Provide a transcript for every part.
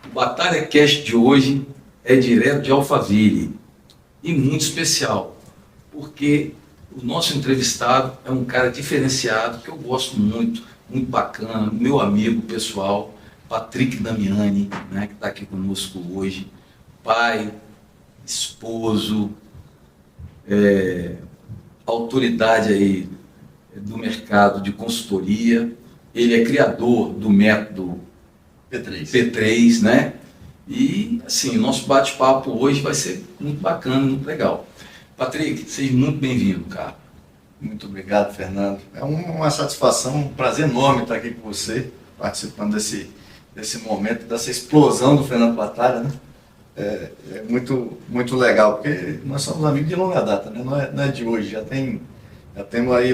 O Batalha Cast de hoje é direto de Alphaville e muito especial, porque o nosso entrevistado é um cara diferenciado, que eu gosto muito, muito bacana, meu amigo pessoal, Patrick Damiani, né, que está aqui conosco hoje, pai, esposo, autoridade aí do mercado de consultoria. Ele é criador do método P3, né? E assim, o nosso bate-papo hoje vai ser muito bacana, muito legal. Patrick, seja muito bem-vindo, cara. Muito obrigado, Fernando. É uma satisfação, um prazer enorme estar aqui com você, participando desse momento, dessa explosão do Fernando Batalha, né? É muito legal, porque nós somos amigos de longa data, né? Não é de hoje, já temos aí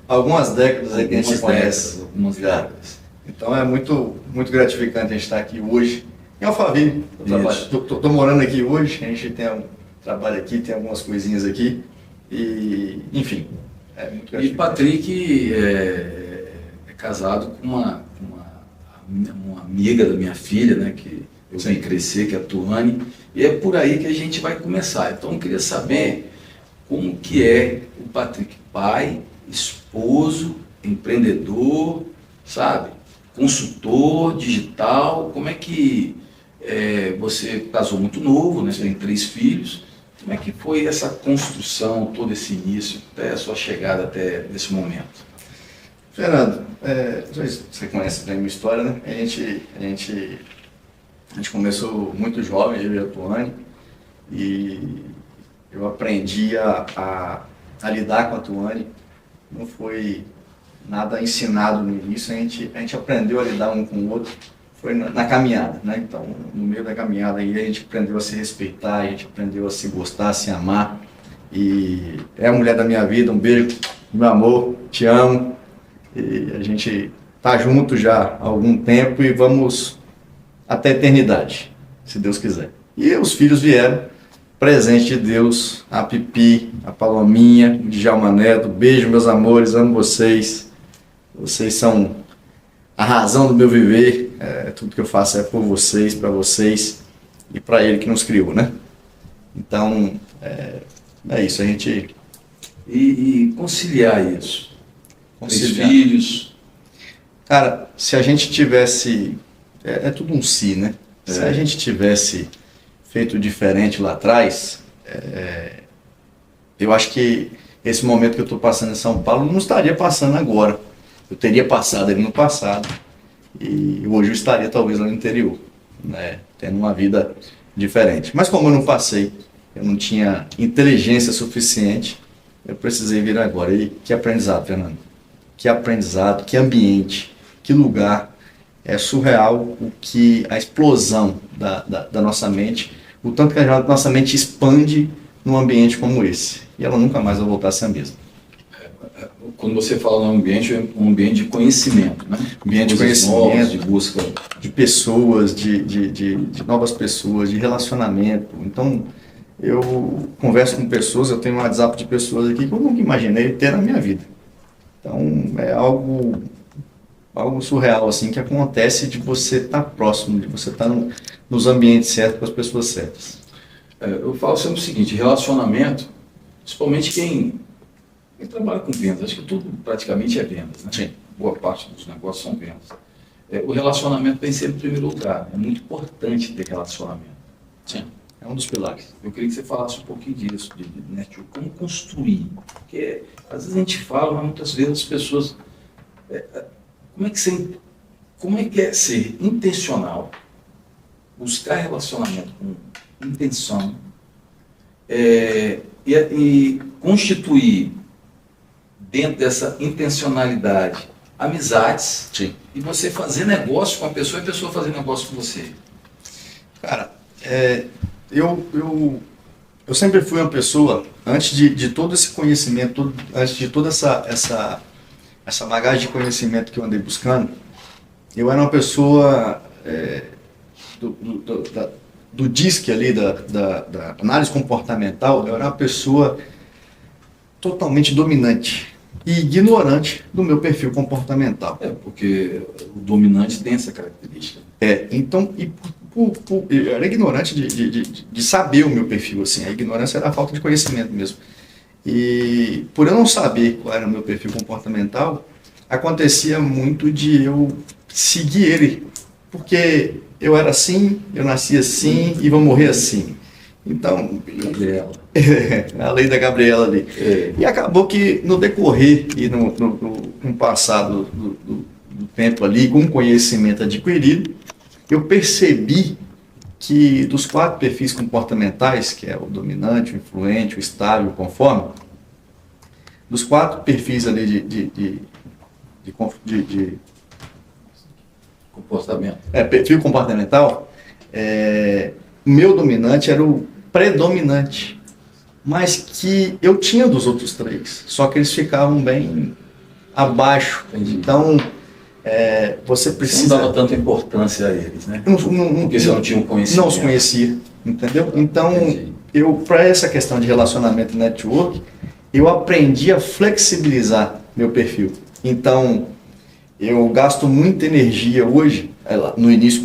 algumas décadas aí que a gente se conhece. Algumas décadas. Então é muito gratificante a gente estar aqui hoje em Alphaville. Estou morando aqui hoje, a gente tem um trabalho aqui, tem algumas coisinhas aqui, e enfim, é muito gratificante. E Patrick é casado com uma amiga da minha filha, né, que eu vi crescer, que é a Tuane, e é por aí que a gente vai começar. Então eu queria saber como que é o Patrick, pai, esposo, empreendedor, sabe, consultor digital. Como é que você casou muito novo, né, tem 3 filhos, como é que foi essa construção, todo esse início, até a sua chegada até esse momento? Fernando, você conhece bem a minha história, né? A gente começou muito jovem, eu e a Tuane, e eu aprendi a lidar com a Tuane. Não foi nada ensinado no início, a gente aprendeu a lidar um com o outro, foi na caminhada, né? Então, no meio da caminhada aí, a gente aprendeu a se respeitar, a gente aprendeu a se gostar, a se amar, e é a mulher da minha vida. Um beijo, meu amor, te amo, e a gente tá junto já há algum tempo e vamos até a eternidade, se Deus quiser. E os filhos vieram, presente de Deus, a Pipi, a Palominha, o Djalma Neto. Beijo, meus amores, amo vocês. Vocês são a razão do meu viver. Tudo que eu faço é por vocês, para vocês e para Ele que nos criou, né? Então, é isso, a gente... E conciliar isso? Conciliar. 3 filhos? Cara, se a gente tivesse... É tudo um si, né? Se a gente tivesse feito diferente lá atrás, eu acho que esse momento que eu estou passando em São Paulo não estaria passando agora. Eu teria passado ele no passado e hoje eu estaria talvez lá no interior, né? Tendo uma vida diferente. Mas como eu não passei, eu não tinha inteligência suficiente, eu precisei vir agora. E que aprendizado, Fernando. Que aprendizado, que ambiente, que lugar. É surreal a explosão da nossa mente, o tanto que a nossa mente expande num ambiente como esse. E ela nunca mais vai voltar a ser a mesma. Quando você fala no ambiente, é um ambiente de conhecimento, né? Ambiente de conhecimento, novos, de busca de pessoas, de novas pessoas, de relacionamento. Então, eu converso com pessoas, eu tenho um WhatsApp de pessoas aqui que eu nunca imaginei ter na minha vida. Então, é algo surreal, assim, que acontece de você estar próximo, de você estar nos ambientes certos, com as pessoas certas. Eu falo sempre o seguinte: relacionamento, principalmente quem trabalha com vendas, acho que tudo praticamente é vendas, né? Sim. Boa parte dos negócios são vendas. O relacionamento tem sempre em primeiro lugar, é muito importante ter relacionamento. Sim. É um dos pilares. Eu queria que você falasse um pouquinho disso, né, de como construir, porque às vezes a gente fala, mas muitas vezes as pessoas... Como é que é ser intencional, buscar relacionamento com intenção, e constituir dentro dessa intencionalidade amizades? Sim. E você fazer negócio com a pessoa e a pessoa fazer negócio com você? Cara, eu sempre fui uma pessoa, antes de todo esse conhecimento, antes de toda essa bagagem de conhecimento que eu andei buscando, eu era uma pessoa do DISC ali, da análise comportamental. Eu era uma pessoa totalmente dominante e ignorante do meu perfil comportamental. Porque o dominante tem essa característica. Então, e eu era ignorante de saber o meu perfil, assim. A ignorância era a falta de conhecimento mesmo. E por eu não saber qual era o meu perfil comportamental, acontecia muito de eu seguir ele. Porque eu era assim, eu nasci assim e vou morrer assim. Então, Gabriela. a lei da Gabriela ali. É. E acabou que no decorrer e no passado do tempo ali, com o conhecimento adquirido, eu percebi que dos 4 perfis comportamentais, que é o dominante, o influente, o estável, o conforme, dos 4 perfis ali de Comportamento. perfil comportamental, o meu dominante era o predominante, mas que eu tinha dos outros 3, só que eles ficavam bem abaixo. Entendi. Então, você Você precisa... não dava tanta importância a eles, né? Porque você não tinha um conhecimento. Não os conhecia, entendeu? Então, Entendi. para essa questão de relacionamento e network, eu aprendi a flexibilizar meu perfil. Então, eu gasto muita energia hoje, no início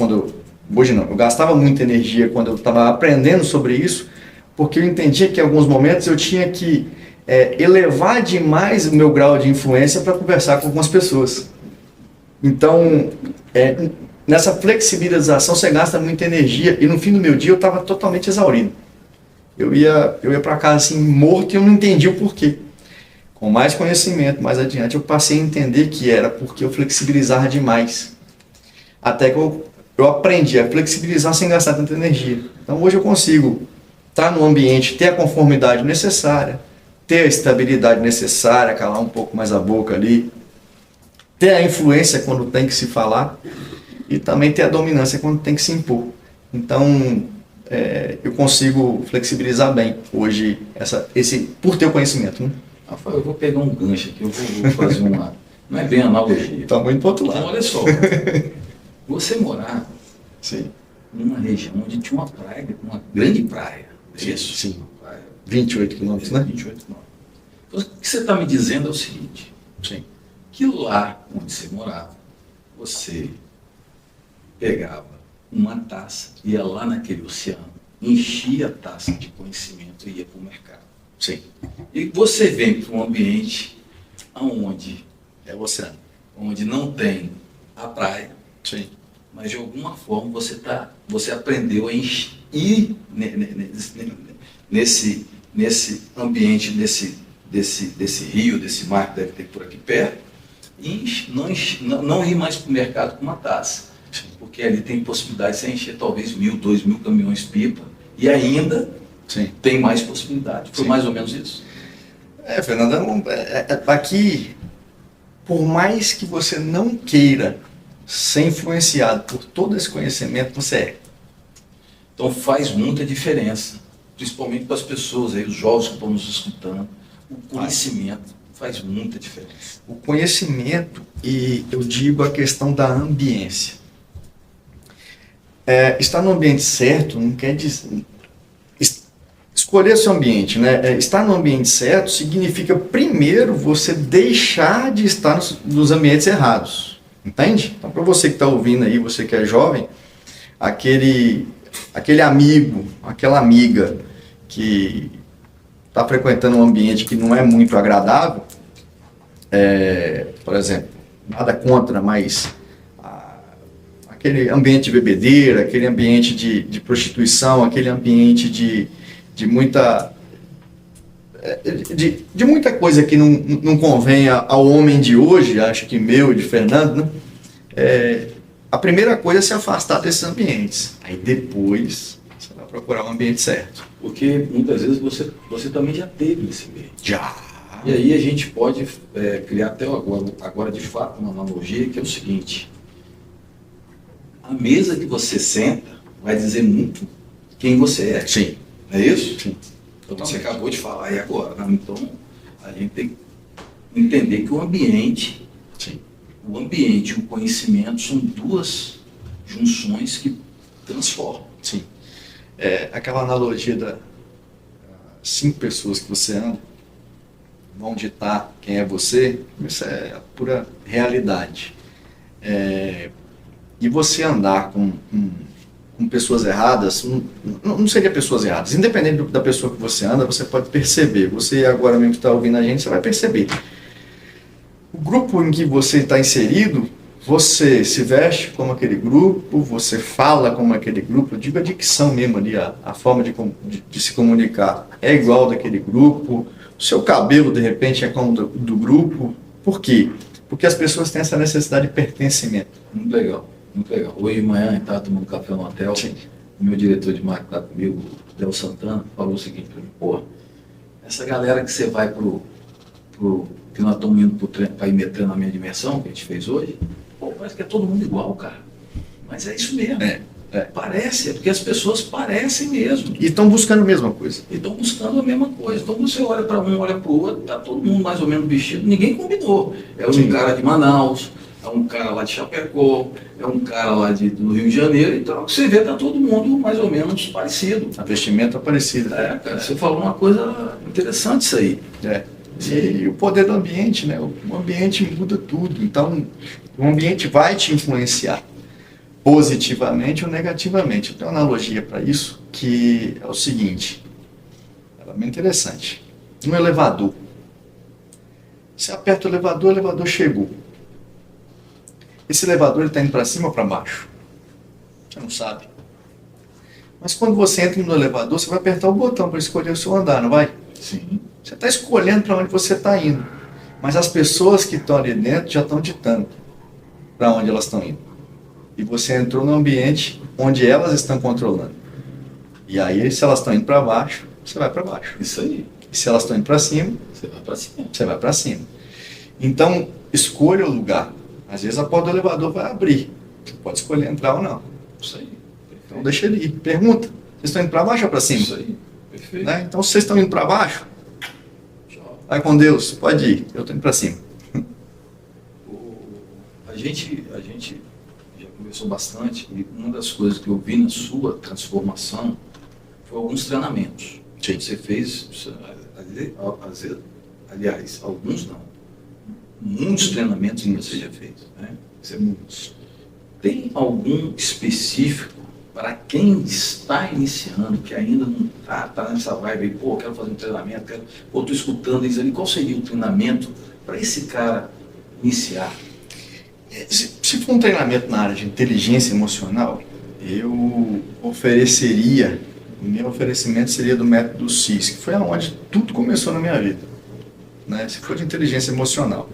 hoje não, eu gastava muita energia quando eu estava aprendendo sobre isso, porque eu entendia que em alguns momentos eu tinha que elevar demais o meu grau de influência para conversar com algumas pessoas. Então, nessa flexibilização você gasta muita energia e no fim do meu dia eu estava totalmente exaurido. Eu ia para casa assim morto e eu não entendia o porquê. Com mais conhecimento, mais adiante, eu passei a entender que era porque eu flexibilizava demais. Até que eu aprendi a flexibilizar sem gastar tanta energia. Então hoje eu consigo estar no ambiente, ter a conformidade necessária, ter a estabilidade necessária, calar um pouco mais a boca ali, ter a influência quando tem que se falar e também ter a dominância quando tem que se impor. Então, eu consigo flexibilizar bem hoje por ter o conhecimento. Né? Rafael, eu vou pegar um gancho aqui, eu vou fazer uma... Não é bem analogia. Está muito para o outro lado. Então, olha só, você morar Sim. numa região onde tinha uma praia, uma grande praia. Isso, sim. Uma praia, 28 quilômetros, né? 28 quilômetros. Então, o que você está me dizendo é o seguinte, Sim. que lá onde você morava, você pegava uma taça, ia lá naquele oceano, enchia a taça de conhecimento e ia para o mercado. Sim. E você vem para um ambiente onde É o oceano. onde não tem a praia, Sim. mas de alguma forma você aprendeu a ir nesse ambiente, desse rio, desse mar que deve ter por aqui perto, e não ir mais para o mercado com uma taça, porque ali tem possibilidade de você encher talvez 1.000, 2.000 caminhões pipa, e ainda Sim. tem mais possibilidade. Foi Sim. mais ou menos isso? Fernanda, aqui, por mais que você não queira ser influenciado por todo esse conhecimento, você é. Então faz muita diferença, principalmente para as pessoas aí, os jovens que estão nos escutando, o conhecimento faz muita diferença. O conhecimento, e eu digo a questão da ambiência. Estar no ambiente certo não quer dizer... Escolher seu ambiente, né? Estar no ambiente certo significa, primeiro, você deixar de estar nos ambientes errados. Entende? Então, para você que está ouvindo aí, você que é jovem, aquele amigo, aquela amiga que está frequentando um ambiente que não é muito agradável, por exemplo, nada contra, mas aquele ambiente de bebedeira, aquele ambiente de prostituição, aquele ambiente de muita coisa que não convém ao homem de hoje, acho que meu e de Fernando, né? A primeira coisa é se afastar desses ambientes. Aí depois você vai procurar um ambiente certo. Porque muitas vezes você também já teve nesse ambiente. Já. E aí a gente pode criar até agora de fato uma analogia que é o seguinte: a mesa que você senta vai dizer muito quem você é. Sim. Não é isso? Sim. Então você acabou de falar, e agora? Né? Então a gente tem que entender que o ambiente, Sim. o ambiente e o conhecimento são duas junções que transformam. Sim. Aquela analogia das 5 pessoas que você anda vão ditar quem é você, isso é a pura realidade. E você andar com com pessoas erradas, não seria pessoas erradas. Independente da pessoa que você anda, você pode perceber. Você agora mesmo que está ouvindo a gente, você vai perceber. O grupo em que você está inserido, você se veste como aquele grupo, você fala como aquele grupo, eu digo a dicção mesmo ali, a forma de se comunicar é igual daquele grupo, o seu cabelo de repente é como do grupo. Por quê? Porque as pessoas têm essa necessidade de pertencimento. Muito legal, muito legal. Hoje de manhã, eu estava tomando café no hotel, Sim. o meu diretor de marketing lá comigo, o Del Santana, falou o seguinte para mim: pô, essa galera que você vai que nós estamos indo para ir treinamento de imersão, que a gente fez hoje, pô, parece que é todo mundo igual, cara. Mas é isso mesmo. Parece, é porque as pessoas parecem mesmo. E estão buscando a mesma coisa. E estão buscando a mesma coisa. Então você olha para um, olha para o outro, está todo mundo mais ou menos vestido, ninguém combinou. É um cara de Manaus, é um cara lá de Chapecó, é um cara lá do Rio de Janeiro, então você vê, está todo mundo mais ou menos parecido. A vestimenta é parecida. Cara, você falou uma coisa interessante isso aí. E o poder do ambiente, né? O ambiente muda tudo. Então, o ambiente vai te influenciar positivamente ou negativamente. Eu tenho uma analogia para isso, que é o seguinte, ela é bem interessante. No elevador, você aperta o elevador chegou. Esse elevador está indo para cima ou para baixo? Você não sabe. Mas quando você entra no elevador, você vai apertar o botão para escolher o seu andar, não vai? Sim. Você está escolhendo para onde você está indo. Mas as pessoas que estão ali dentro já estão ditando para onde elas estão indo. E você entrou no ambiente onde elas estão controlando. E aí, se elas estão indo para baixo, você vai para baixo. Isso aí. E se elas estão indo para cima, você vai para cima. Você vai para cima. Então, escolha o lugar. Às vezes a porta do elevador vai abrir. Você pode escolher entrar ou não. Isso aí. Então, deixa ele ir. Pergunta. Vocês estão indo para baixo ou para cima? Isso aí. Perfeito. Né? Então, se vocês estão indo para baixo, vai com Deus. Pode ir. Eu estou indo para cima. A gente já conversou bastante e uma das coisas que eu vi na sua transformação foi alguns treinamentos. Sim. Você fez, aliás, alguns não, muitos treinamentos que você já fez, né? Muitos. Tem algum específico para quem está iniciando, que ainda não está nessa vibe aí, pô, quero fazer um treinamento, estou escutando isso ali, qual seria o treinamento para esse cara iniciar? Se for um treinamento na área de inteligência emocional, eu ofereceria, o meu oferecimento seria do método CIS, que foi onde tudo começou na minha vida, né? Se for de inteligência emocional.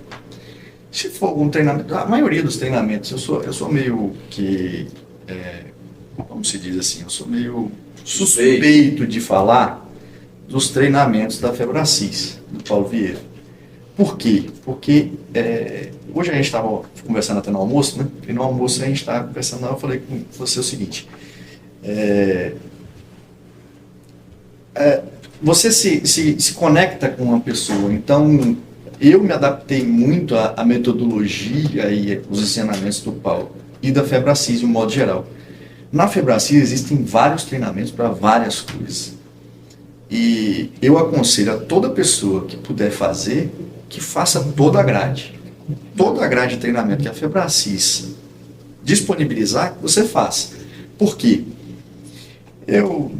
Se for algum treinamento, a maioria dos treinamentos, eu sou meio que, como se diz assim, eu sou meio suspeito de falar dos treinamentos da Febracis, do Paulo Vieira. Por quê? Porque hoje a gente estava conversando até no almoço, né? E no almoço a gente estava conversando, eu falei com você o seguinte, você se conecta com uma pessoa, então eu me adaptei muito à metodologia e os ensinamentos do Paulo e da Febracis de um modo geral. Na Febracis existem vários treinamentos para várias coisas. E eu aconselho a toda pessoa que puder fazer, que faça toda a grade de treinamento que a Febracis disponibilizar, que você faça. Por quê? Eu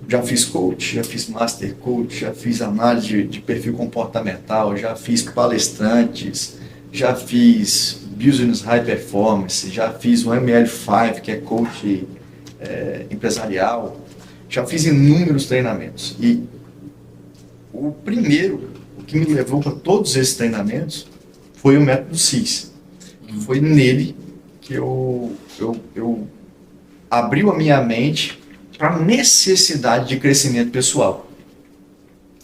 já fiz coach, já fiz master coach, já fiz análise de perfil comportamental, já fiz palestrantes, já fiz business high performance, já fiz o ML5, que é coach empresarial, já fiz inúmeros treinamentos. E o primeiro, o que me levou para todos esses treinamentos, foi o método CIS. Foi nele que eu abriu a minha mente para a necessidade de crescimento pessoal.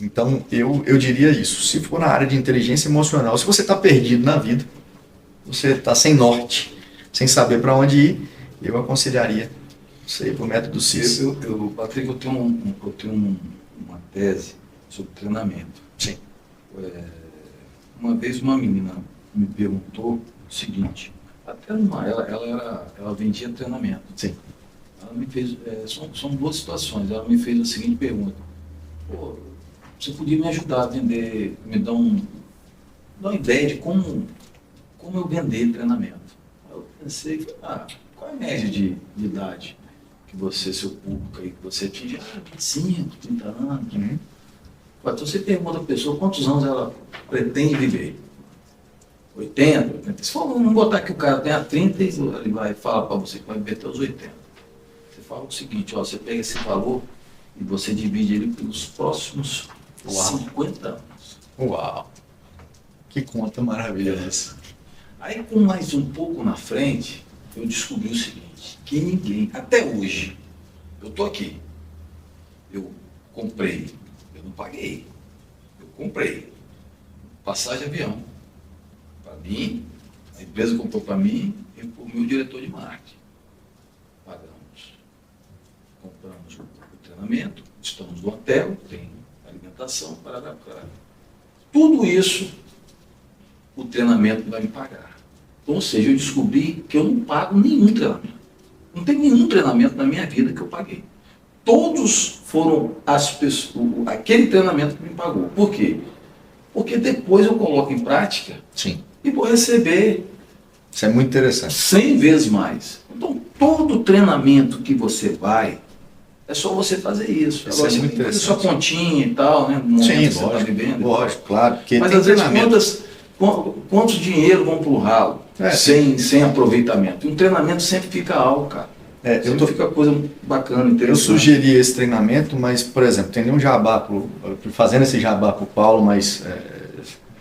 Então, eu diria isso. Se for na área de inteligência emocional, se você está perdido na vida, você está sem norte, sem saber para onde ir, eu aconselharia você ir para o método CIS. Patrick, eu tenho uma tese sobre treinamento. Sim. Uma vez uma menina me perguntou o seguinte, até ela vendia treinamento. Sim. Ela me fez, são duas situações, ela me fez a seguinte pergunta, pô, você podia me ajudar a vender, me dar uma ideia de como eu vender treinamento. Eu pensei, qual é a média de idade que você, seu público aí, que você atinge, 25, 30 anos. Então você pergunta a pessoa quantos anos ela pretende viver. 80, 80. Se for, não botar que o cara tenha 30, ele vai falar para você que vai viver até os 80. Você fala o seguinte, ó, você pega esse valor e você divide ele pelos próximos 50 anos. Uau! Que conta maravilhosa. Aí com mais um pouco na frente, eu descobri o seguinte, que ninguém, até hoje, eu estou aqui, eu comprei, eu não paguei, eu comprei passagem de avião. Para mim, a empresa comprou para mim e para o meu diretor de marketing. Pagamos. Compramos o treinamento, estamos no hotel, tem alimentação, parará. Tudo isso, o treinamento vai me pagar. Então, ou seja, eu descobri que eu não pago nenhum treinamento. Não tem nenhum treinamento na minha vida que eu paguei. Todos foram as pessoas, aquele treinamento que me pagou. Por quê? Porque depois eu coloco em prática. Sim. E vou receber. Isso é muito interessante. 100 vezes mais. Então, todo treinamento que você vai, é só você fazer isso. Isso é muito interessante. Fazer sua continha e tal, né? No Sim, que você está vivendo. Lógico, claro. Mas às vezes, quantos dinheiro vão para o ralo sem aproveitamento? E um treinamento sempre fica alto, cara. Fica coisa bacana, interessante. Eu sugeri esse treinamento, mas, por exemplo, tem um jabá, fazendo esse jabá para o Paulo, mas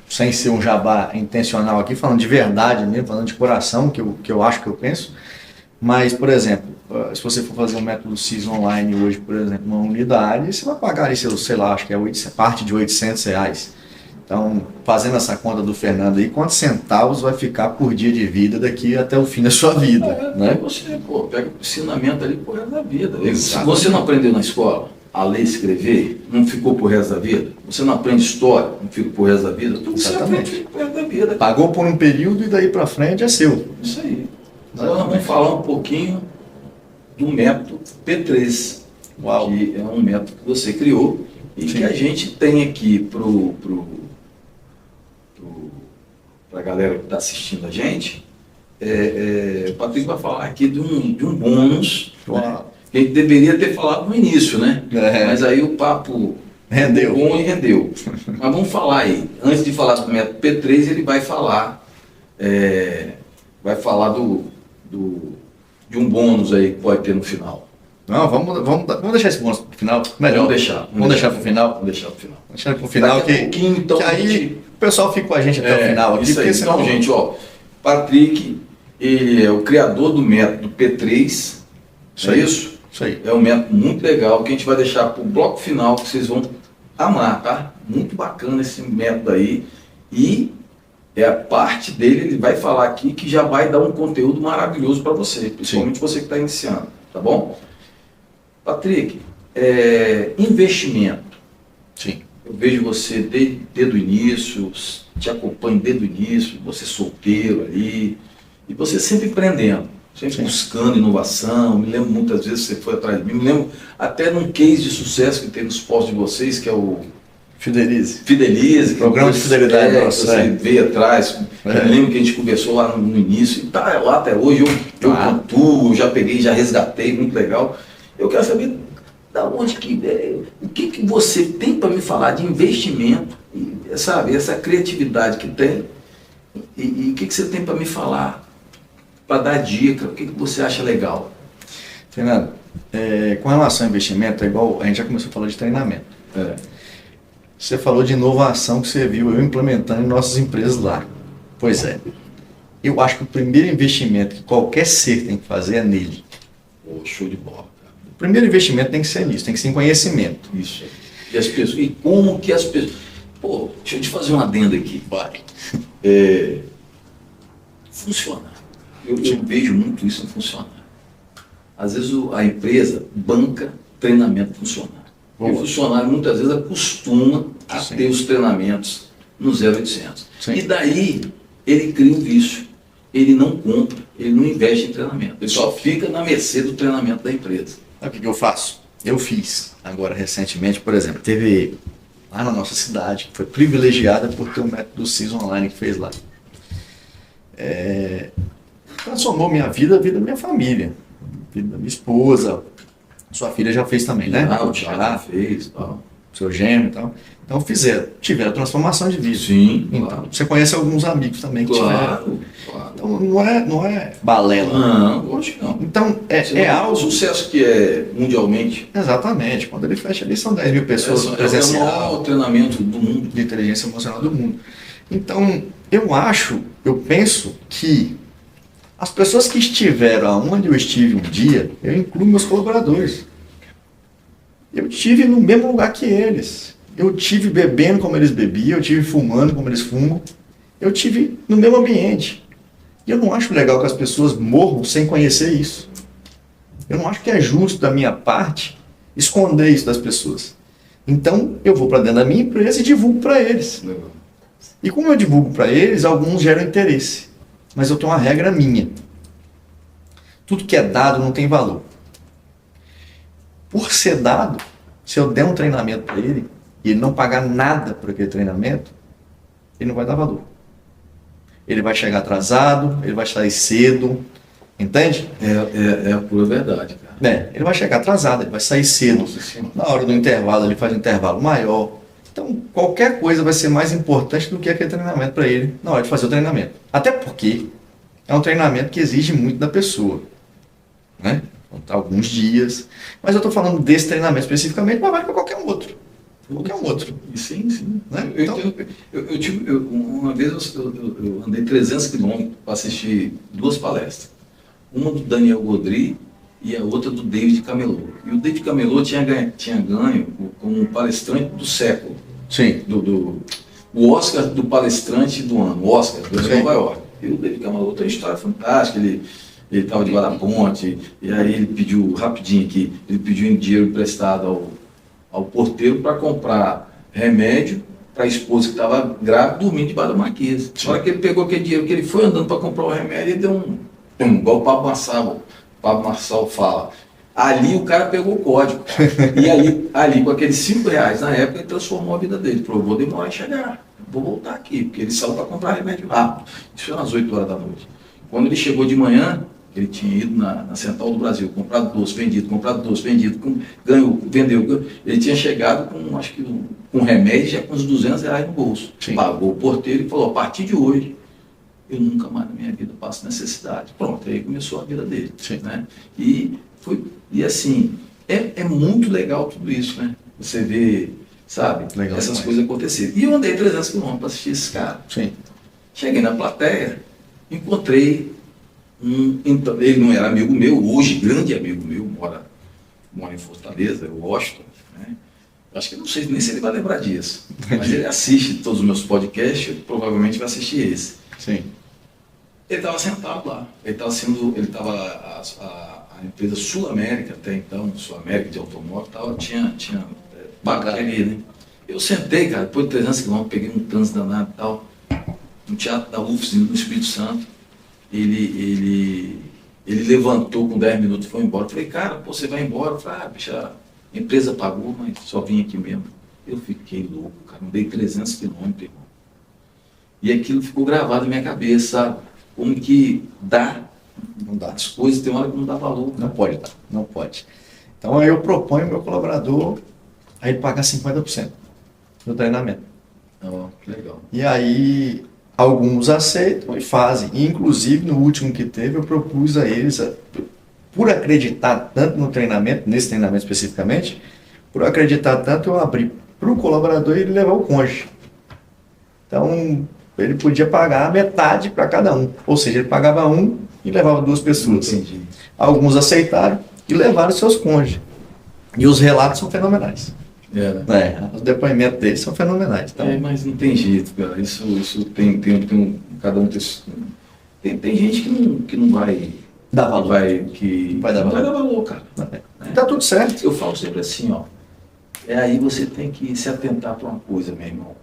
sem ser um jabá intencional aqui, falando de verdade mesmo, falando de coração, que eu acho que eu penso. Mas, por exemplo, se você for fazer um método CIS online hoje, por exemplo, uma unidade, você vai pagar ali, sei lá, acho que é parte de R$800. Então, fazendo essa conta do Fernando aí, quantos centavos vai ficar por dia de vida daqui até o fim da sua vida? Né? Você pega o ensinamento ali por resto da vida. Exatamente. Se você não aprendeu na escola a ler e escrever, não ficou por resto da vida. Você não aprende história, não fica por resto da vida. Tudo você aprende fica por resto da vida. Pagou por um período e daí para frente é seu. Isso aí. Agora nós vamos falar um pouquinho do método P3, Uau. Que é um método que você criou e que a gente tem aqui para a galera que está assistindo a gente. O Patrick vai falar aqui de um bônus, né, que a gente deveria ter falado no início, né? Mas aí o papo rendeu. Bom e rendeu. Mas vamos falar aí. Antes de falar do método P3, ele vai falar de um bônus aí que pode ter no final. Não, vamos deixar esse bônus para o final. Melhor. Vamos deixar para o final. Vamos deixar para o final. Deixar para o final então, que aí o pessoal fica com a gente até o final. Isso aí. Então, gente, Patrick, ele é o criador do método P3. Isso é isso? Isso aí. É um método muito legal que a gente vai deixar para o bloco final, que vocês vão amar, tá? Muito bacana esse método aí. E a parte dele, ele vai falar aqui que já vai dar um conteúdo maravilhoso para você, principalmente você que está iniciando, tá bom? Patrick, investimento. Sim. Eu vejo você desde o início, te acompanho desde o início, você solteiro ali, e você sempre empreendendo, sempre buscando inovação. Me lembro muitas vezes você foi atrás de mim, me lembro até num case de sucesso que tem nos postos de vocês, que é o Fidelize. Programa de fidelidade nosso. Você veio atrás. Eu lembro que a gente conversou lá no início, e tá lá até hoje, eu pontuo, já peguei, já resgatei, muito legal. Eu quero saber da onde que veio, o que você tem para me falar de investimento, e, sabe, essa criatividade que tem, e o que você tem para me falar, para dar dica, o que você acha legal? Fernando, com relação ao investimento, é igual, a gente já começou a falar de treinamento. Você falou de inovação que você viu eu implementando em nossas empresas lá. Pois é. Eu acho que o primeiro investimento que qualquer ser tem que fazer é nele. Show de bola. O primeiro investimento tem que ser nisso, tem que ser em conhecimento. Isso. E as pessoas, e como que as pessoas... deixa eu te fazer um adendo aqui. Vai. Funciona. Eu vejo muito isso não funcionar. Às vezes a empresa banca treinamento funcionar. E o funcionário muitas vezes acostuma a ter os treinamentos no 0800. E daí ele cria um vício. Ele não compra, ele não investe em treinamento. Ele só fica na mercê do treinamento da empresa. Sabe o que eu faço? Eu fiz agora recentemente, por exemplo, teve lá na nossa cidade, que foi privilegiada por ter um método CIS online que fez lá. Transformou minha vida, a vida da minha família, a vida da minha esposa, Sua filha já fez também, né? Ah, o Thiago já fez, tal. Seu gêmeo e tal. Então tiveram transformação de vida. Sim, então, claro. Você conhece alguns amigos também que tiveram. Claro. Então não é balela. Não, lógico que não. Então é algo. O sucesso que é mundialmente. Exatamente. Quando ele fecha ali, são 10 mil pessoas presencial. É o maior treinamento do mundo. De inteligência emocional do mundo. Então, eu penso que as pessoas que estiveram onde eu estive um dia, eu incluo meus colaboradores. Eu estive no mesmo lugar que eles. Eu estive bebendo como eles bebiam, eu estive fumando como eles fumam. Eu estive no mesmo ambiente. E eu não acho legal que as pessoas morram sem conhecer isso. Eu não acho que é justo da minha parte esconder isso das pessoas. Então, eu vou para dentro da minha empresa e divulgo para eles. Legal. E como eu divulgo para eles, alguns geram interesse. Mas eu tenho uma regra minha. Tudo que é dado não tem valor. Por ser dado, se eu der um treinamento para ele e ele não pagar nada por aquele treinamento, ele não vai dar valor. Ele vai chegar atrasado, ele vai sair cedo, entende? É a pura verdade, cara. Ele vai chegar atrasado, ele vai sair cedo. Nossa, Na hora do intervalo, ele faz um intervalo maior. Então, qualquer coisa vai ser mais importante do que aquele treinamento para ele na hora de fazer o treinamento. Até porque é um treinamento que exige muito da pessoa, né? Alguns dias. Mas eu estou falando desse treinamento especificamente, mas vale para qualquer um outro. Qualquer um outro. Sim, sim. Né? Uma vez eu andei 300 quilômetros para assistir 2 palestras. Uma do Daniel Godry e a outra do David Camelot. E o David Camelot tinha ganho como palestrante do século. Sim. O Oscar do palestrante do ano, o Oscar de Nova York. E o David Camelot tem uma história fantástica. Ele estava debaixo da ponte, e aí ele pediu, rapidinho aqui, ele pediu dinheiro emprestado ao porteiro para comprar remédio para a esposa que estava grávida, dormindo debaixo da marquesa. Na hora que ele pegou aquele dinheiro, que ele foi andando para comprar o remédio, ele deu igual o Pablo Marçal fala. Ali o cara pegou o código. E ali com aqueles R$5 na época, ele transformou a vida dele. Falou, vou demorar a chegar, vou voltar aqui, porque ele saiu para comprar remédio rápido. Isso foi às 8 horas da noite. Quando ele chegou de manhã, ele tinha ido na Central do Brasil, comprado doce, vendido, vendeu. Ele tinha chegado com, acho que com remédio, já com uns R$200 no bolso. Sim. Pagou o porteiro e falou, a partir de hoje, eu nunca mais na minha vida passo necessidade. Pronto, aí começou a vida dele. Sim. Né? E assim, é muito legal tudo isso, né? Você vê, sabe, Legal essas demais. coisas acontecerem. E eu andei 300 quilômetros para assistir esse cara. Sim. Cheguei na plateia, encontrei ele não era amigo meu, hoje grande amigo meu, mora em Fortaleza, o Washington, né? Acho que não sei nem se ele vai lembrar disso, mas ele assiste todos os meus podcasts, provavelmente vai assistir esse. Sim. Ele estava sentado lá, a empresa Sul América, até então, Sul América de automóvel, tinha pagado ali, né? Eu sentei, cara, depois de 300 quilômetros, peguei um trânsito danado e tal, no Teatro da UFS, no Espírito Santo. Ele levantou com 10 minutos e foi embora. Eu falei, cara, pô, você vai embora? Eu falei, bicho, a empresa pagou, mas só vim aqui mesmo. Eu fiquei louco, cara, andei 300 quilômetros, irmão. E aquilo ficou gravado na minha cabeça, sabe? Como que Não dá. as coisas, tem hora que não dá valor. Não pode dar, não pode. Então aí eu proponho ao meu colaborador a ele pagar 50% do treinamento. Oh, que legal. E aí alguns aceitam e fazem. E, inclusive, no último que teve, eu propus a eles, por acreditar tanto no treinamento, nesse treinamento especificamente, por acreditar tanto, eu abri para o colaborador ele levar o cônjuge. Então, ele podia pagar metade para cada um. Ou seja, ele pagava um e levava 2 pessoas. Entendi. Alguns aceitaram e levaram seus cônjuges. E os relatos são fenomenais. Os depoimentos deles são fenomenais. Então, mas não tem jeito, cara. Isso tem cada um tem gente que não vai dá valor. Não vai dar valor, cara. Tá tudo certo. Eu falo sempre assim, ó. Aí você tem que se atentar para uma coisa, meu irmão.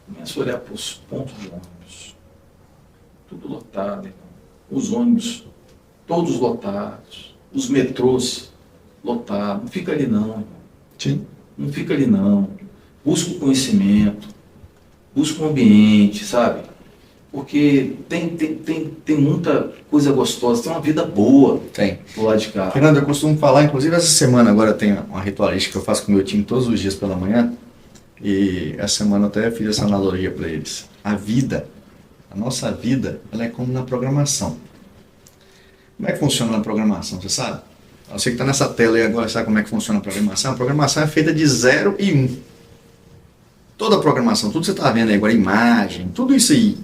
Começa a olhar para os pontos de ônibus. Tudo lotado, irmão. Os ônibus, todos lotados. Os metrôs lotados. Não fica ali não, irmão. Sim. Não fica ali não. Busca o conhecimento. Busca o ambiente, sabe? Porque tem muita coisa gostosa, tem uma vida boa Tem. do lado de cá. Fernando, eu costumo falar, inclusive essa semana agora tem uma ritualística que eu faço com o meu time todos os dias pela manhã, e essa semana eu até fiz essa analogia para eles. A nossa vida, ela é como na programação. Como é que funciona na programação, você sabe? Você que está nessa tela aí agora sabe como é que funciona a programação? A programação é feita de 0 e 1. Toda a programação, tudo que você está vendo aí agora, imagem, tudo isso aí,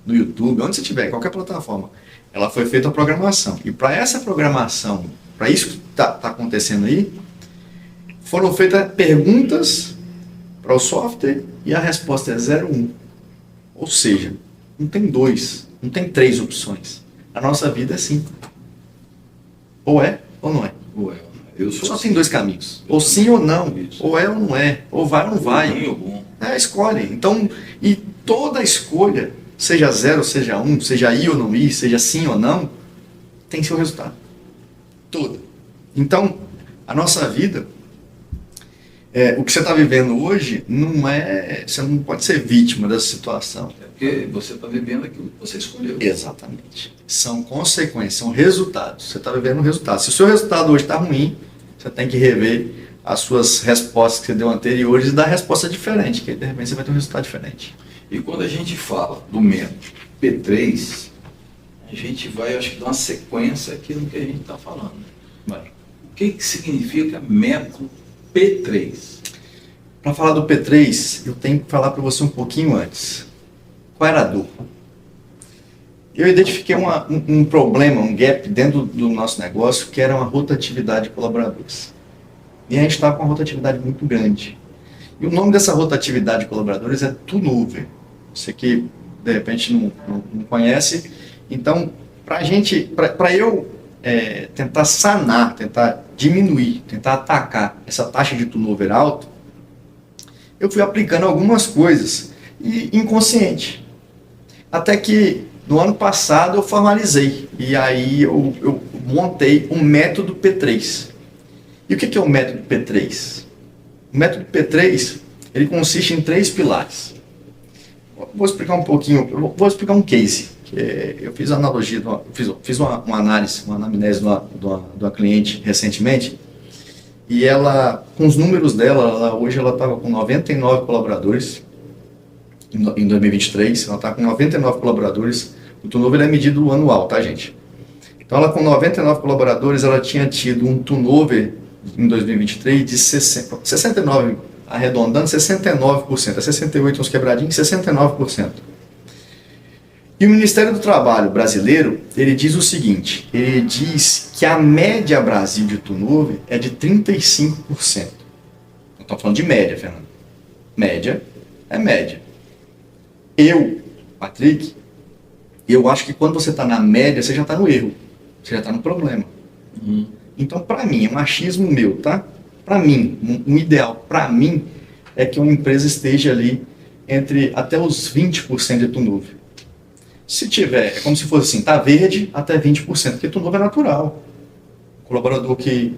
no YouTube, onde você estiver, qualquer plataforma, ela foi feita a programação. E para essa programação, para isso que está acontecendo aí, foram feitas perguntas para o software e a resposta é 0, 1. Ou seja, não tem 2, não tem 3 opções. A nossa vida é assim. Ou é ou não é. Ué, eu sou Só assim. tem 2 caminhos. Ou sim ou não. Isso. Ou é ou não é. Ou vai ou não vai. Ruim ou bom. Escolhe. Então, e toda escolha, seja 0, seja 1, seja ir ou não ir, seja sim ou não, tem seu resultado. Toda. Então, a nossa vida, o que você está vivendo hoje, não é. Você não pode ser vítima dessa situação. É porque você está vivendo aquilo que você escolheu. Exatamente. São consequências, são resultados. Você está vivendo um resultado. Se o seu resultado hoje está ruim, você tem que rever as suas respostas que você deu anteriores e dar resposta diferente, que aí, de repente você vai ter um resultado diferente. E quando a gente fala do método P3, a gente vai, acho que, dar uma sequência àquilo que a gente está falando. Vai. O que significa método P3? Para falar do P3, eu tenho que falar para você um pouquinho antes. Qual era a dor? Eu identifiquei um problema, um gap dentro do nosso negócio, que era uma rotatividade de colaboradores. E a gente estava com uma rotatividade muito grande. E o nome dessa rotatividade de colaboradores é turnover. Você que, de repente, não conhece. Então, para eu tentar sanar, tentar diminuir, tentar atacar essa taxa de turnover alto, eu fui aplicando algumas coisas, e inconsciente. Até que, no ano passado, eu formalizei. E aí eu montei um método P3. E o que é o método P3? O método P3, ele consiste em 3 pilares. Vou explicar um pouquinho, vou explicar um case. Eu fiz a analogia, fiz uma análise, uma anamnese de uma cliente recentemente, e ela, com os números dela, hoje ela estava com 99 colaboradores, em 2023, ela está com 99 colaboradores, o turnover é medido anual, tá, gente? Então ela com 99 colaboradores, ela tinha tido um turnover em 2023 de 69, arredondando 69%, 68 uns quebradinhos, 69%. E o Ministério do Trabalho brasileiro, ele diz o seguinte, ele diz que a média Brasil de turnover é de 35%. Estamos falando de média, Fernando. Média é média. Eu, Patrick, eu acho que quando você está na média, você já está no erro, você já está no problema. Então, para mim, é um achismo meu, tá? Para mim, um ideal para mim é que uma empresa esteja ali entre até os 20% de turnover. Se tiver, é como se fosse assim, tá verde até 20%, porque turnover é natural. O colaborador que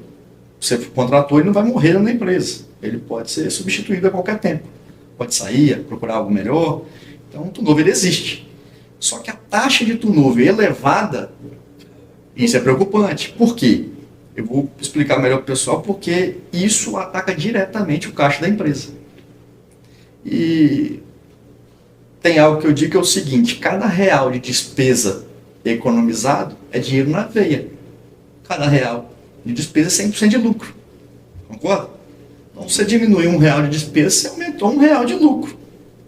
você contratou, ele não vai morrer na empresa. Ele pode ser substituído a qualquer tempo. Pode sair, procurar algo melhor. Então, o turnover existe. Só que a taxa de turnover elevada, isso é preocupante. Por quê? Eu vou explicar melhor para o pessoal, porque isso ataca diretamente o caixa da empresa. E tem algo que eu digo que é o seguinte, cada real de despesa economizado é dinheiro na veia. Cada real de despesa é 100% de lucro. Concorda? Então, você diminuiu R$1 de despesa, você aumentou R$1 de lucro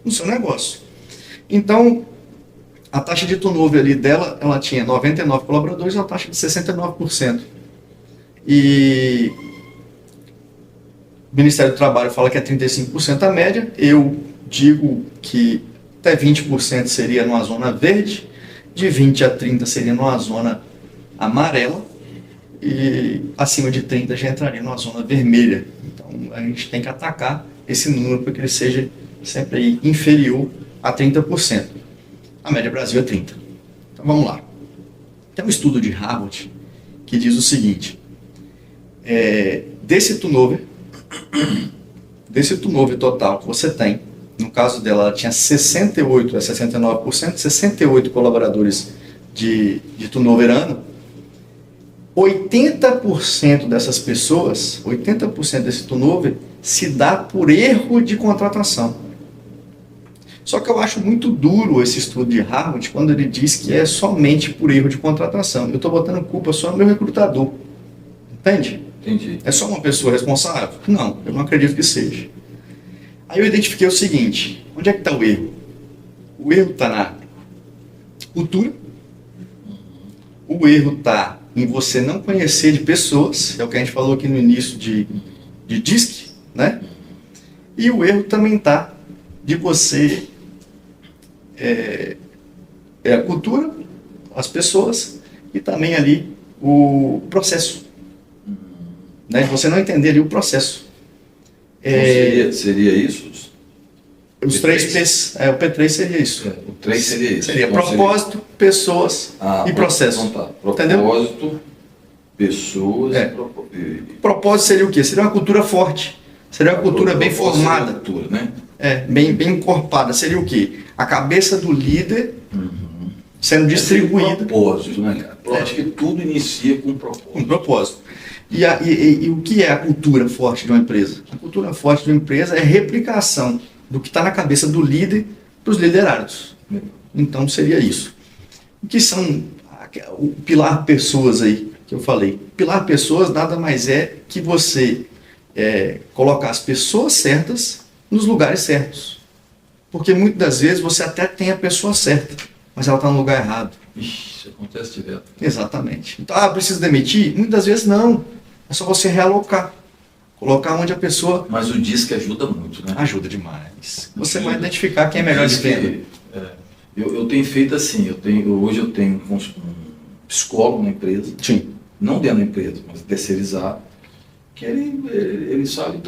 no seu negócio. Então, a taxa de turnover ali dela, ela tinha 99 colaboradores, uma taxa de 69%. E o Ministério do Trabalho fala que é 35% a média, eu digo que até 20% seria numa zona verde, de 20 a 30 seria numa zona amarela, e acima de 30 já entraria numa zona vermelha. Então a gente tem que atacar esse número para que ele seja sempre aí inferior a 30%. A média Brasil é 30%. Então vamos lá. Tem um estudo de Harvard que diz o seguinte, desse turnover total que você tem, no caso dela, ela tinha 68% a 69%, 68 colaboradores de turnover ano, 80% dessas pessoas, 80% desse turnover se dá por erro de contratação. Só que eu acho muito duro esse estudo de Harvard quando ele diz que é somente por erro de contratação. Eu estou botando culpa só no meu recrutador. Entende? Entendi. É só uma pessoa responsável? Não, eu não acredito que seja. Aí eu identifiquei o seguinte, onde é que está o erro? O erro está na cultura, o erro está em você não conhecer de pessoas, é o que a gente falou aqui no início de DISC, né? E o erro também está de você a cultura, as pessoas e também ali o processo. Né? De você não entender ali o processo. Seria isso? Os 3 P's, o P3 seria isso. O 3 seria isso. Seria então, propósito, pessoas e processo. Então tá. Propósito, entendeu? Pessoas Propósito seria o quê? Seria uma cultura forte. Seria uma cultura bem formada. Cultura, né? Bem encorpada. Seria o quê? A cabeça do líder sendo distribuída. Propósito, né, cara? Eu acho que tudo inicia com propósito. Com propósito. E o que é a cultura forte de uma empresa? A cultura forte de uma empresa é replicação do que está na cabeça do líder para os liderados. Então seria isso. O que são o pilar pessoas aí que eu falei? Pilar pessoas nada mais é que você colocar as pessoas certas nos lugares certos. Porque muitas das vezes você até tem a pessoa certa, mas ela está no lugar errado. Isso acontece direto. Exatamente. Então, precisa demitir? Muitas vezes não. É só você realocar. Colocar onde a pessoa... Mas o DISC ajuda muito, né? Ajuda demais. Você vai identificar quem é melhor de venda. Eu tenho feito assim, hoje eu tenho um psicólogo na empresa. Sim. Não dentro da empresa, mas terceirizado. Que ele sabe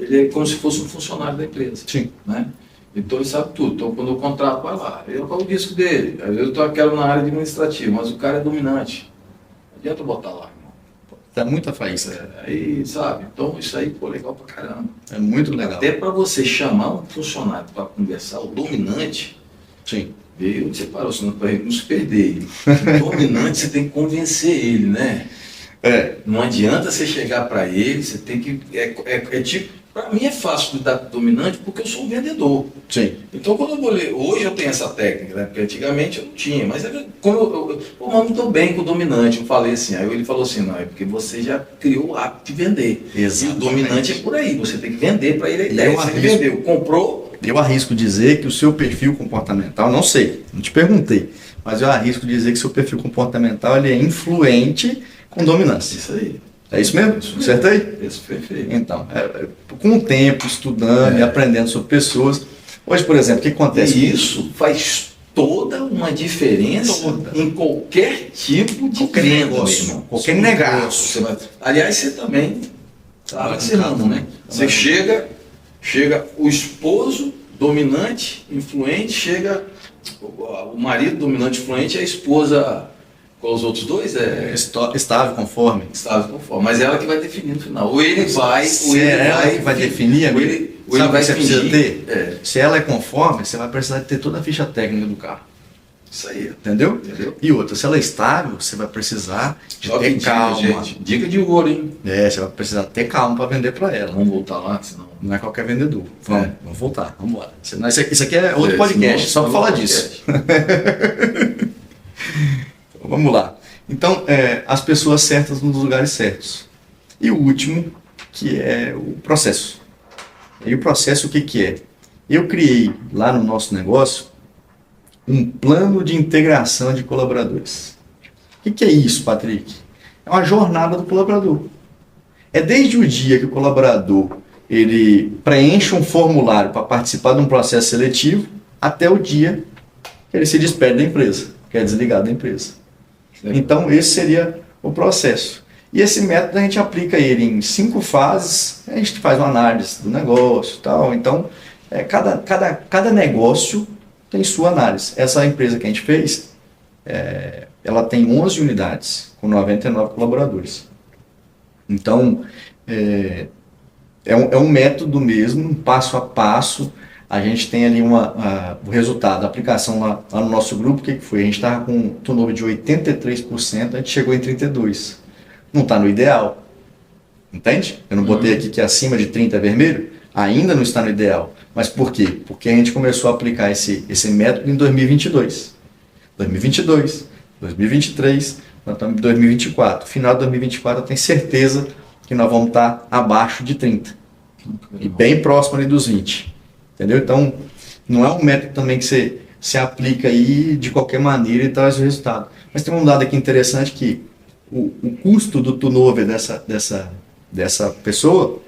ele é como se fosse um funcionário da empresa. Sim. Né? Então ele sabe tudo. Então quando eu contrato, vai lá. Eu qual o disco dele? Às vezes eu quero na área administrativa, mas o cara é dominante. Não adianta eu botar lá, irmão. Dá muita faísca. Aí, sabe? Então isso aí, pô, legal pra caramba. É muito legal. Até para você chamar um funcionário para conversar, o dominante, sim, veio onde você parou, senão para ele não se perder. O dominante você tem que convencer ele, né? Não adianta você chegar para ele, você tem que. Tipo, para mim é fácil lidar com o dominante porque eu sou um vendedor. Sim. Então quando eu vou ler, hoje eu tenho essa técnica, né? Porque antigamente eu não tinha, mas como eu não estou bem com o dominante, eu falei assim, aí ele falou assim, não, é porque você já criou o hábito de vender. Exatamente. E o dominante é por aí, você tem que vender para ele a ideia. Você vendeu, comprou. Eu arrisco dizer que o seu perfil comportamental, não sei, não te perguntei, mas eu arrisco dizer que o seu perfil comportamental ele é influente com dominância. Isso aí. É isso mesmo? Acertei? Isso, perfeito. Então, com o tempo, estudando e aprendendo sobre pessoas. Hoje, por exemplo, o que acontece? E isso faz toda uma diferença em qualquer tipo de negócio. Qualquer negócio. Aliás, você também está ensinando, né? Você chega o esposo dominante, influente, chega o marido dominante, influente, e a esposa... Com os outros dois estável, conforme. Estável, conforme. Mas ela que vai definir no final. Ou ele vai, ou ele vai. Que vai definir, ou ele vai você precisa ter? É. Se ela é conforme, você vai precisar ter toda a ficha técnica do carro. Isso aí. Entendeu? E outra, se ela é estável, você vai precisar de ter calma. Gente, dica de ouro, hein? Você vai precisar ter calma para vender para ela. Vamos voltar lá, senão... Não é qualquer vendedor. Vamos voltar, vamos embora. Isso aqui é outro podcast, só para falar disso. Vamos lá. Então, as pessoas certas nos lugares certos. E o último, que é o processo. E o processo, o que é? Eu criei lá no nosso negócio um plano de integração de colaboradores. O que é isso, Patrick? É uma jornada do colaborador. É desde o dia que o colaborador ele preenche um formulário para participar de um processo seletivo até o dia que ele se despede da empresa, que é desligado da empresa. Então, esse seria o processo. E esse método a gente aplica ele em 5 fases, a gente faz uma análise do negócio e tal. Então, cada negócio tem sua análise. Essa empresa que a gente fez, ela tem 11 unidades, com 99 colaboradores. Então, é um método mesmo, um passo a passo. A gente tem ali o resultado, a aplicação lá no nosso grupo, o que foi? A gente estava com um turnover de 83%, a gente chegou em 32%. Não está no ideal, entende? Eu não botei aqui que acima de 30 é vermelho, ainda não está no ideal. Mas por quê? Porque a gente começou a aplicar esse método em 2022. 2022, 2023, nós estamos em 2024. Final de 2024 eu tenho certeza que nós vamos estar abaixo de 30. E bem próximo ali dos 20. Entendeu? Então, não é um método também que você aplica aí de qualquer maneira e traz o resultado. Mas tem um dado aqui interessante que o custo do turnover dessa pessoa,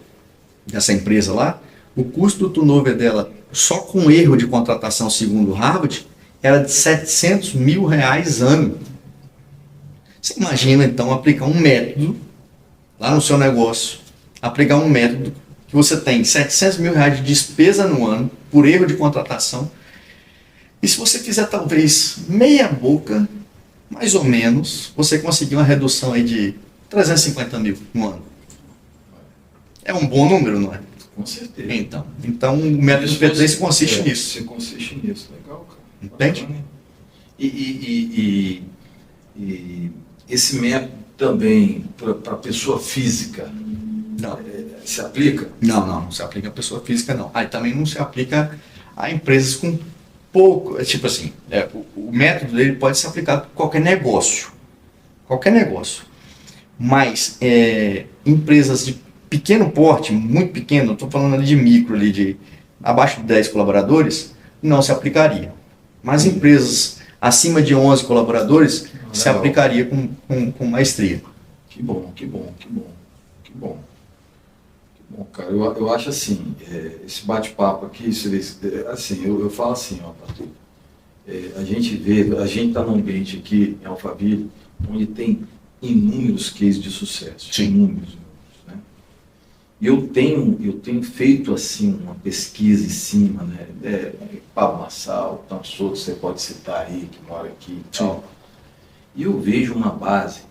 dessa empresa lá, o custo do turnover dela, só com erro de contratação segundo o Harvard, era de R$700 mil ano. Você imagina, então, aplicar um método lá no seu negócio, aplicar um método que você tem R$700 mil de despesa no ano por erro de contratação, e se você fizer talvez meia boca, mais ou menos, você conseguir uma redução aí de 350 mil no ano. É um bom número, não é? Com certeza. Então o método P3 consiste nisso. Você consiste nisso, legal, cara. Entende? E esse método também para pessoa física Não. Se aplica? Não se aplica a pessoa física, não. Aí também não se aplica a empresas com pouco, tipo assim, o método dele pode ser aplicado a qualquer negócio. Mas empresas de pequeno porte, muito pequeno, estou falando ali de micro, ali de abaixo de 10 colaboradores, não se aplicaria. Mas empresas acima de 11 colaboradores se aplicaria com maestria. Que bom. Bom, cara, eu acho assim, esse bate-papo aqui, assim, eu falo assim, ó, Patrick, a gente está num ambiente aqui em Alphaville, onde tem inúmeros cases de sucesso. Sim. Inúmeros, né? E eu tenho feito, assim, uma pesquisa em cima, né, Pablo Massal, tantos outros, você pode citar aí, que mora aqui e tal. E eu vejo uma base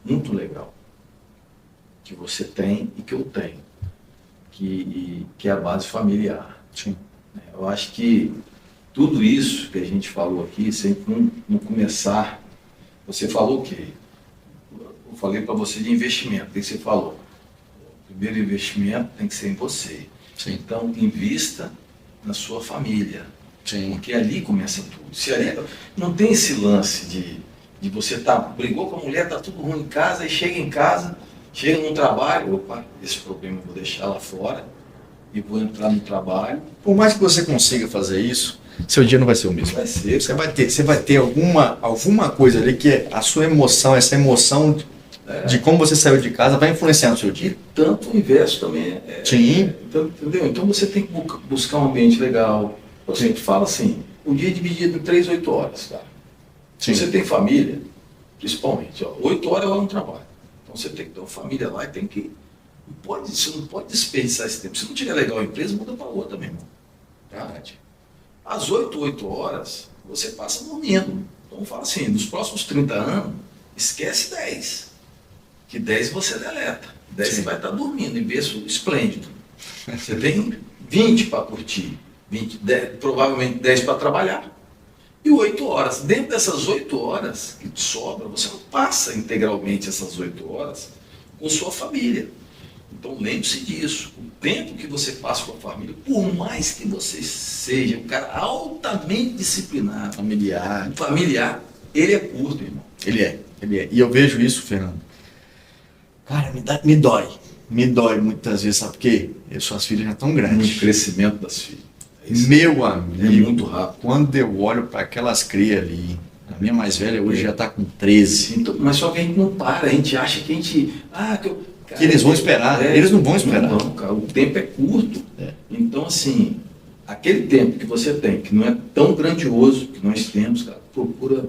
muito legal, que você tem e que eu tenho. Que é a base familiar. Sim. Eu acho que tudo isso que a gente falou aqui, sempre no começar, você falou o quê? Eu falei para você de investimento, o que você falou? O primeiro investimento tem que ser em você. Sim. Então, invista na sua família. Sim. Porque ali começa tudo. Se ali, não tem esse lance de você brigou com a mulher, tá tudo ruim em casa, e chega em casa, chega no trabalho, opa, esse problema eu vou deixar lá fora e vou entrar no trabalho. Por mais que você consiga fazer isso, seu dia não vai ser o mesmo. Vai ser. Você vai ter alguma coisa ali que é a sua emoção, essa emoção de como você saiu de casa vai influenciar no seu dia. E tanto o inverso também. Sim. Entendeu? Então você tem que buscar um ambiente legal. A gente fala assim, o dia é dividido em 3, 8 horas, cara. Sim. Se você tem família, principalmente, 8 horas lá no trabalho. Então você tem que ter uma família lá e tem que... Você não pode desperdiçar esse tempo. Se não tiver legal a empresa, muda para outra, meu irmão. Verdade. Às 8 horas, você passa dormindo. Então fala assim, nos próximos 30 anos, esquece 10. Que 10 você deleta. 10 Sim. Você vai estar dormindo, em berço esplêndido. Você tem 20 para curtir. 10, provavelmente 10 para trabalhar. E 8 horas. Dentro dessas 8 horas que te sobra, você não passa integralmente essas 8 horas com sua família. Então lembre-se disso. O tempo que você passa com a família, por mais que você seja um cara altamente disciplinado, familiar, ele é curto, irmão. Ele é. E eu vejo isso, Fernando. Cara, me dói muitas vezes, sabe por quê? Suas filhas já estão grandes. O crescimento das filhas. Meu amigo, é muito rápido. Quando eu olho para aquelas crias ali, a minha mais velha hoje já está com 13. Então, mas só que a gente não para, a gente acha que a gente... que eles vão esperar, eles não vão esperar. Não, cara, o tempo é curto. Então, assim, aquele tempo que você tem, que não é tão grandioso que nós temos, cara, procura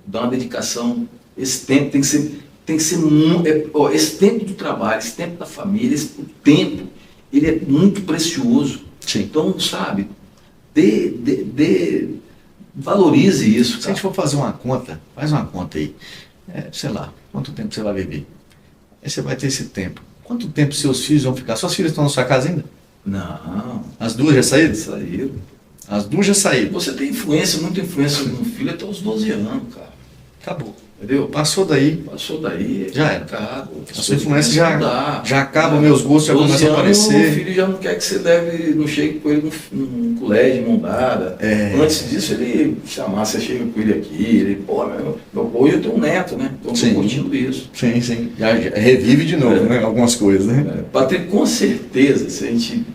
dar uma dedicação. Esse tempo tem que ser esse tempo do trabalho, esse tempo da família, o tempo, ele é muito precioso. Sim. Então, sabe, valorize isso. Se a gente for fazer uma conta, faz uma conta aí. Sei lá, quanto tempo você vai viver? Aí você vai ter esse tempo. quanto tempo seus filhos vão ficar? Suas filhas estão na sua casa ainda? Não. As duas já saíram? Saíram. As duas já saíram. Você tem influência, muita influência no filho até os 12 anos, cara. Acabou. Entendeu? Passou daí. Passou daí. Já era. Cara, a sua influência já acaba, meus gostos já começam a aparecer. O filho já não quer que você leve, não chegue com ele num colégio, mão dada. Antes disso, ele chamar, você chega com ele aqui, ele, pô, hoje eu tenho um neto, né? Então eu tô curtindo isso. Sim, sim. Já revive de novo, né? Algumas coisas, né? Patrício, com certeza, se a gente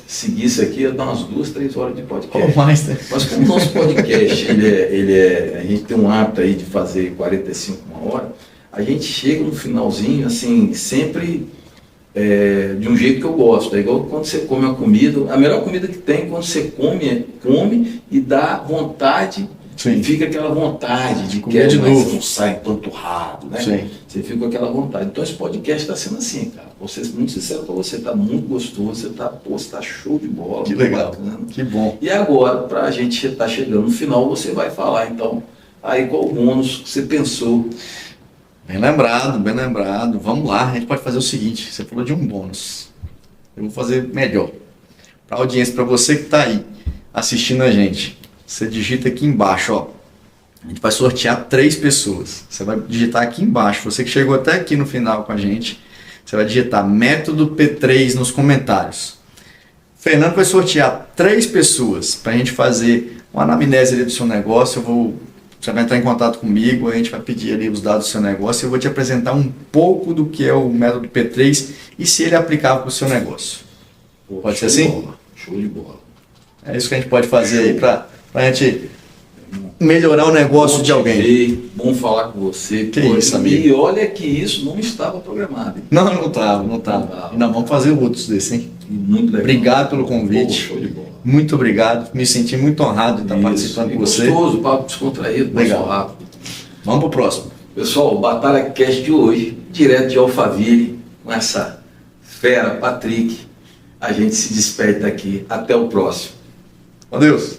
seguisse aqui, ia dar umas 2, 3 horas de podcast. Ou mais, né? Mas como o nosso podcast, a gente tem um hábito aí de fazer 45, uma hora, a gente chega no finalzinho, assim, sempre de um jeito que eu gosto. É igual quando você come a comida, a melhor comida que tem quando você come e dá vontade. Sim. E fica aquela vontade de comer de novo. Você não sai empanturrado, né? Sim. Você fica com aquela vontade. Então esse podcast está sendo assim, cara. Vou ser muito sincero para você, está muito gostoso, você tá show de bola. Que legal, bacana. Que bom. E agora, para a gente estar chegando no final, você vai falar, então, aí qual o bônus que você pensou? Bem lembrado, bem lembrado. Vamos lá, a gente pode fazer o seguinte, você falou de um bônus. Eu vou fazer melhor. Para a audiência, para você que está aí assistindo a gente. Você digita aqui embaixo, ó. A gente vai sortear 3 pessoas. Você vai digitar aqui embaixo. Você que chegou até aqui no final com a gente, você vai digitar método P3 nos comentários. O Fernando vai sortear 3 pessoas para a gente fazer uma anamnese ali do seu negócio. Você vai entrar em contato comigo, a gente vai pedir ali os dados do seu negócio. Eu vou te apresentar um pouco do que é o método P3 e se ele é aplicável para o seu negócio. Pode ser assim? Show de bola. É isso que a gente pode fazer aí para a gente melhorar o negócio de alguém. Bom falar com você. Que isso, amigo. E olha que isso não estava programado. Hein? Não estava. Ainda vamos fazer outros desses, hein? Muito legal. Obrigado pelo convite. Show de bola. Muito obrigado. Me senti muito honrado de estar participando com você. Gostoso, papo descontraído, legal. Rápido. Vamos pro próximo. Pessoal, o Batalha Cast de hoje, direto de Alphaville, com essa fera, Patrick. A gente se despede daqui. Até o próximo. Com Deus.